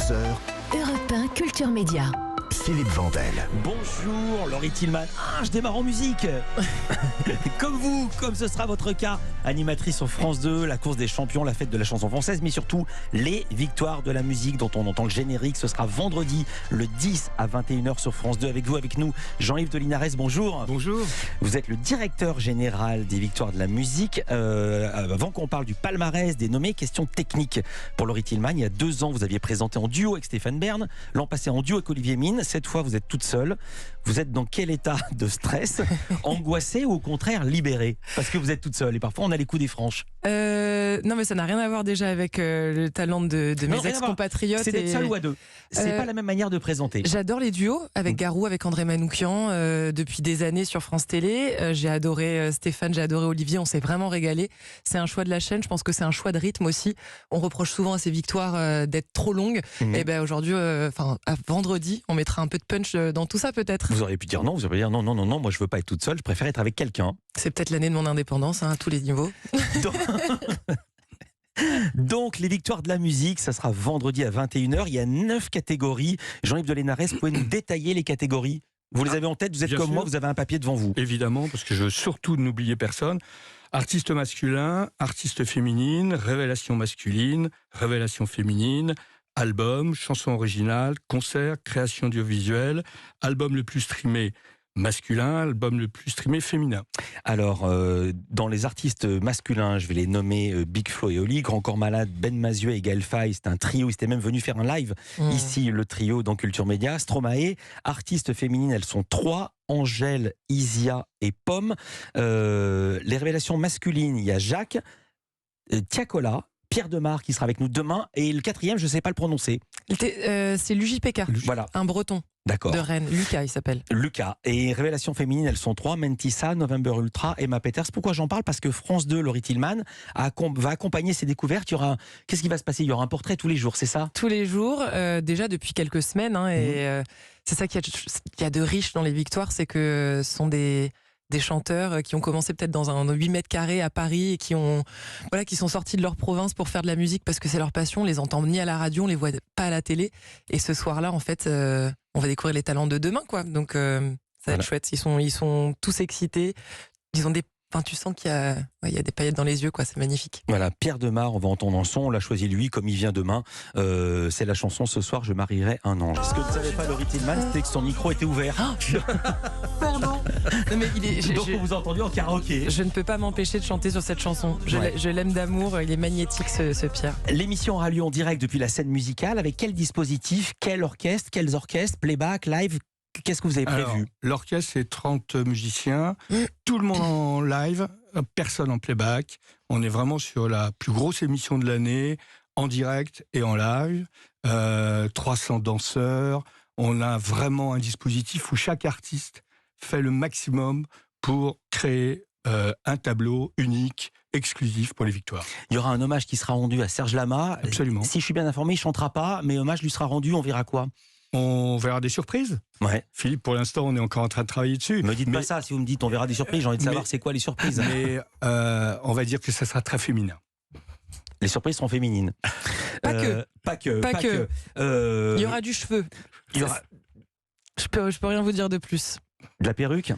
11h, Europe 1 Culture Média. Philippe Vandel. Bonjour Laurie Tillman. Je démarre en musique. Comme ce sera votre cas, animatrice sur France 2, la course des champions, la fête de la chanson française, mais surtout les victoires de la musique dont on entend le générique. Ce sera vendredi le 10 à 21h sur France 2 avec vous, avec nous, Jean-Yves de Linares. Bonjour. Bonjour. Vous êtes le directeur général des victoires de la musique. Avant qu'on parle du palmarès des nommés, question technique pour Laurie Tillman. Il y a 2 ans, vous aviez présenté en duo avec Stéphane Bern. L'an passé en duo avec Olivier Mine. Cette fois, vous êtes toute seule. Vous êtes dans quel état de stress? Angoissé ou au contraire libéré? Parce que vous êtes toute seule et parfois on a les coups des franches. Non, mais ça n'a rien à voir déjà avec le talent de mes ex-compatriotes. C'est d'être seul ou à deux. C'est pas la même manière de présenter. J'adore les duos avec Garou, avec André Manoukian depuis des années sur France Télé. J'ai adoré Stéphane, j'ai adoré Olivier. On s'est vraiment régalé. C'est un choix de la chaîne. Je pense que c'est un choix de rythme aussi. On reproche souvent à ces victoires d'être trop longues. Et ben aujourd'hui, à vendredi, on mettra un peu de punch dans tout ça peut-être. Vous auriez pu dire non. Vous auriez pu dire non. Moi je veux pas être toute seule. Je préfère être avec quelqu'un. C'est peut-être l'année de mon indépendance à tous les niveaux. Donc, les victoires de la musique, ça sera vendredi à 21h. Il y a 9 catégories. Jean-Yves de Linares, vous pouvez nous détailler les catégories? Vous les avez en tête, vous êtes Bien comme sûr. moi, vous avez un papier devant vous. Évidemment, parce que je veux surtout n'oublier personne. Artiste masculin, artiste féminine, révélation masculine, révélation féminine, album, chanson originale, concert, création audiovisuelle, album le plus streamé masculin, album le plus streamé féminin. Alors, dans les artistes masculins, je vais les nommer Big Flo et Oli, Grand Corps Malade, Ben Mazieu et Gaël Faye. C'est un trio, ils étaient même venus faire un live ici, le trio dans Culture Média. Stromae. Artistes féminines, elles sont 3. Angèle, Isia et Pomme. Les révélations masculines, il y a Jacques, Tiakola, Pierre Demar qui sera avec nous demain. Et le 4e, je ne sais pas le prononcer. C'est l'UJPK, Voilà. un breton. D'accord. De Rennes, Lucas il s'appelle. Lucas. Et révélations féminines, elles sont 3. Mentissa, November Ultra, Emma Peters. Pourquoi j'en parle? Parce que France 2, Laurie Tillman, va accompagner ces découvertes. Qu'est-ce qui va se passer? Il y aura un portrait tous les jours, c'est ça? Tous les jours, déjà depuis quelques semaines. C'est ça qu'il y a de riche dans les victoires, c'est que ce sont des chanteurs qui ont commencé peut-être dans un 8 mètres carrés à Paris et qui sont sortis de leur province pour faire de la musique parce que c'est leur passion. On les entend ni à la radio, on les voit pas à la télé. Et ce soir-là, en fait, on va découvrir les talents de demain, quoi. Donc, ça va être chouette. Ils sont tous excités. Ils ont tu sens qu'il y a des paillettes dans les yeux, quoi. C'est magnifique. Voilà, Pierre Demar, on va entendre un son. On l'a choisi lui, comme il vient demain. C'est la chanson Ce soir, je marierai un ange. Ce que ne savait pas Laurie Tillman, c'était que son micro était ouvert. Pardon. Non, mais Donc on vous a entendu en karaoké. Je ne peux pas m'empêcher de chanter sur cette chanson. Je l'aime d'amour. Il est magnétique, ce Pierre. L'émission aura lieu en direct depuis la scène musicale. Avec quel dispositif, quels orchestres, playback, live? Qu'est-ce que vous avez prévu? Alors, l'orchestre, c'est 30 musiciens, tout le monde en live, personne en playback. On est vraiment sur la plus grosse émission de l'année, en direct et en live. 300 danseurs. On a vraiment un dispositif où chaque artiste fait le maximum pour créer un tableau unique, exclusif pour les victoires. Il y aura un hommage qui sera rendu à Serge Lama. Absolument. Si je suis bien informé, il ne chantera pas, mais hommage lui sera rendu, on verra quoi? On verra des surprises. Ouais. Philippe, pour l'instant, on est encore en train de travailler dessus. Me dites pas ça, si vous me dites on verra des surprises, j'ai envie de savoir c'est quoi les surprises. Mais on va dire que ça sera très féminin. Les surprises seront féminines. Pas que. Il y aura du cheveu. Il y aura Je peux rien vous dire de plus. de la perruque.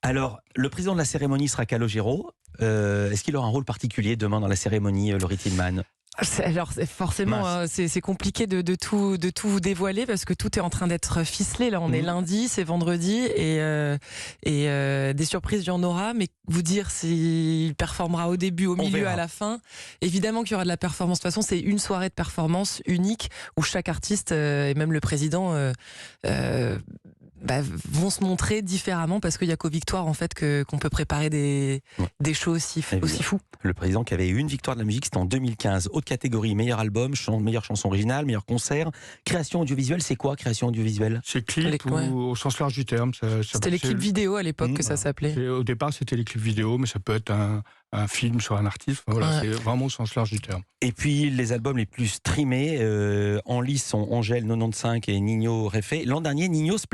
Alors, le président de la cérémonie sera Calogero. Est-ce qu'il aura un rôle particulier demain dans la cérémonie, Laurie Tillman? Alors forcément, c'est compliqué de tout vous dévoiler parce que tout est en train d'être ficelé. Là, on est lundi, c'est vendredi et des surprises, il y en aura. Mais vous dire s'il performera au début, au milieu, à la fin, évidemment qu'il y aura de la performance. De toute façon, c'est une soirée de performance unique où chaque artiste et même le président vont se montrer différemment parce qu'il n'y a qu'aux victoires en fait qu'on peut préparer des shows aussi fous. Le président qui avait eu une victoire de la musique, c'était en 2015. Autre catégorie, meilleur album, meilleure chanson originale, meilleur concert. Création audiovisuelle, c'est quoi création audiovisuelle? C'est clip au sens large du terme. C'était les clips vidéo à l'époque que ça s'appelait. Au départ, c'était les clips vidéo, mais ça peut être un film sur un artiste. Voilà, c'est vraiment au sens large du terme. Et puis, les albums les plus streamés en lice sont Angèle 95 et Nino Réfé. L'an dernier, Nino se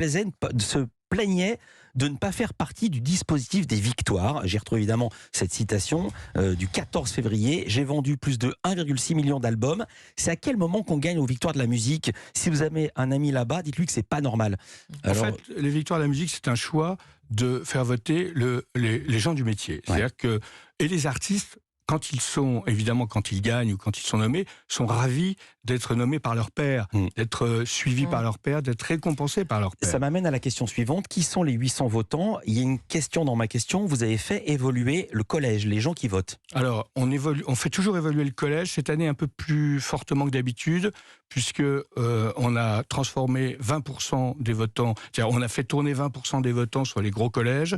plaignait de ne pas faire partie du dispositif des victoires. J'ai retrouvé évidemment cette citation du 14 février. J'ai vendu plus de 1,6 million d'albums. C'est à quel moment qu'on gagne aux victoires de la musique? Si vous avez un ami là-bas, dites-lui que c'est pas normal. Alors, en fait, les victoires de la musique, c'est un choix de faire voter les gens du métier. C'est-à-dire que, et les artistes, quand ils gagnent ou quand ils sont nommés, sont ravis d'être nommés par leur père, d'être suivis par leur père, d'être récompensés par leur père. Ça m'amène à la question suivante. Qui sont les 800 votants? Il y a une question dans ma question. Vous avez fait évoluer le collège, les gens qui votent. Alors, on fait toujours évoluer le collège. Cette année, un peu plus fortement que d'habitude, puisque on a transformé 20% des votants, c'est-à-dire on a fait tourner 20% des votants sur les gros collèges,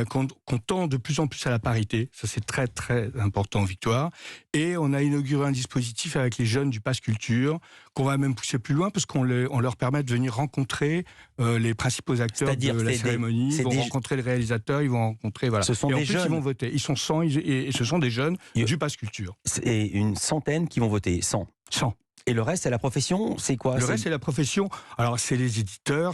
qu'on tend de plus en plus à la parité. Ça, c'est très, très important en victoire. Et on a inauguré un dispositif avec les jeunes du Pass Culture, qu'on va même pousser plus loin, parce qu'on leur permet de venir rencontrer les principaux acteurs de la cérémonie. Ils vont rencontrer le réalisateur, ils vont rencontrer... Voilà. Ce sont des jeunes. Ils vont voter. Ils sont 100 et ce sont des jeunes du Pass Culture. Et une centaine qui vont voter. 100. 100. Et le reste, c'est la profession, c'est quoi? Le reste, c'est la profession. Alors, c'est les éditeurs,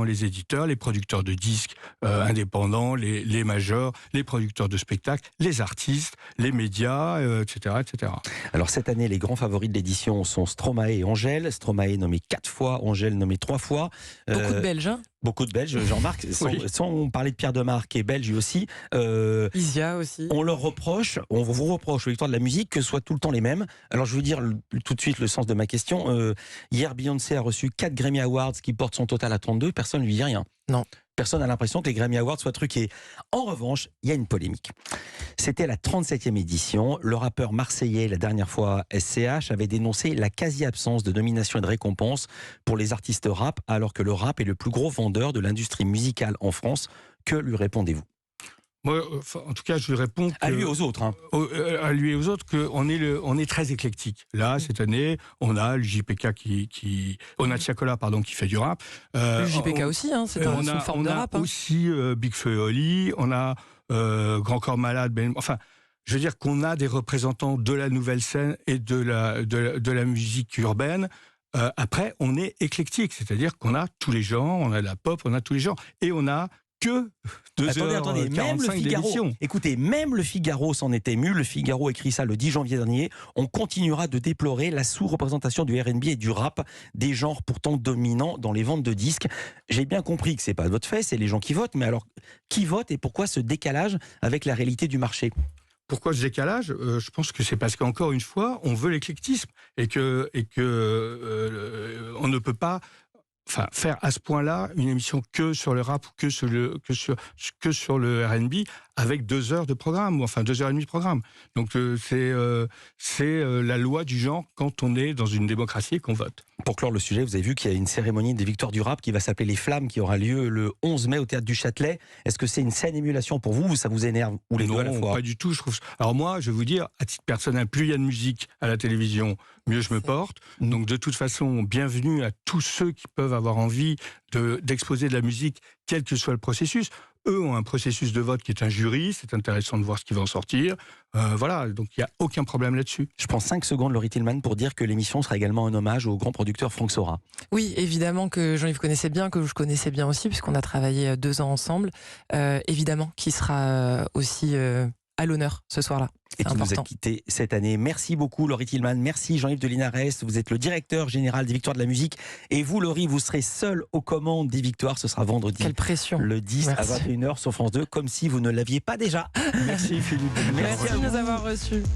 les éditeurs, les producteurs de disques indépendants, les majors, les producteurs de spectacles, les artistes, les médias, etc., etc. Alors, cette année, les grands favoris de l'édition sont Stromae et Angèle. Stromae nommé 4 fois, Angèle nommé 3 fois. Beaucoup de Belges, hein? Beaucoup de Belges, Jean-Marc, sans parler de Pierre Demar, qui est belge lui aussi. Isia aussi. On vous reproche aux victoires de la musique que ce soit tout le temps les mêmes. Alors je veux dire tout de suite le sens de ma question. Hier, Beyoncé a reçu 4 Grammy Awards qui portent son total à 32. Personne ne lui dit rien. Non. Personne n'a l'impression que les Grammy Awards soient truqués. En revanche, il y a une polémique. C'était la 37e édition. Le rappeur marseillais, la dernière fois SCH, avait dénoncé la quasi-absence de nomination et de récompense pour les artistes rap, alors que le rap est le plus gros vendeur de l'industrie musicale en France. Que lui répondez-vous? Moi, en tout cas, je lui réponds à lui et aux autres. Hein. À lui et aux autres, qu'on est très éclectique. Là, cette année, on a le JPK on a Tiakola, qui fait du rap. Le JPK aussi, hein, c'est une forme de rap. On a aussi Big Flo et Oli, on a Grand Corps Malade, enfin... Je veux dire qu'on a des représentants de la nouvelle scène et de la musique urbaine. Après, on est éclectique, c'est-à-dire qu'on a tous les genres, on a de la pop, on a tous les genres, et on a que 2h45 même le Figaro, écoutez, même le Figaro s'en est ému. Le Figaro écrit ça le 10 janvier dernier. On continuera de déplorer la sous-représentation du R&B et du rap, des genres pourtant dominants dans les ventes de disques. J'ai bien compris que c'est pas votre fait, c'est les gens qui votent. Mais alors, qui vote et pourquoi ce décalage avec la réalité du marché? Pourquoi ce décalage? Je pense que c'est parce qu'encore une fois, on veut l'éclectisme et que on ne peut pas faire à ce point-là une émission que sur le rap ou que sur le R&B avec 2 heures de programme, ou 2h30 de programme. Donc c'est la loi du genre quand on est dans une démocratie et qu'on vote. Pour clore le sujet, vous avez vu qu'il y a une cérémonie des victoires du rap qui va s'appeler Les Flammes, qui aura lieu le 11 mai au Théâtre du Châtelet. Est-ce que c'est une saine émulation pour vous ou ça vous énerve, ou les deux à la fois? Non, pas du tout. Je trouve. Alors moi, je vais vous dire, à titre personnel, plus il y a de musique à la télévision, mieux je me porte. Donc de toute façon, bienvenue à tous ceux qui peuvent avoir envie d'exposer de la musique, quel que soit le processus. Eux ont un processus de vote qui est un jury, c'est intéressant de voir ce qui va en sortir. Voilà, donc il n'y a aucun problème là-dessus. Je prends 5 secondes, Laurie Tillman, pour dire que l'émission sera également un hommage au grand producteur Franck Sora. Oui, évidemment que Jean-Yves connaissait bien, que je connaissais bien aussi, puisqu'on a travaillé 2 ans ensemble. Évidemment qu'il sera aussi à l'honneur ce soir-là. Et qui nous a quittés cette année. Merci beaucoup, Laurie Tillman. Merci, Jean-Yves de Linares. Vous êtes le directeur général des Victoires de la musique. Et vous, Laurie, vous serez seul aux commandes des Victoires. Ce sera vendredi. Quelle pression. Le 10 à 21h sur France 2, comme si vous ne l'aviez pas déjà. Merci, Philippe. Merci de nous avoir reçus.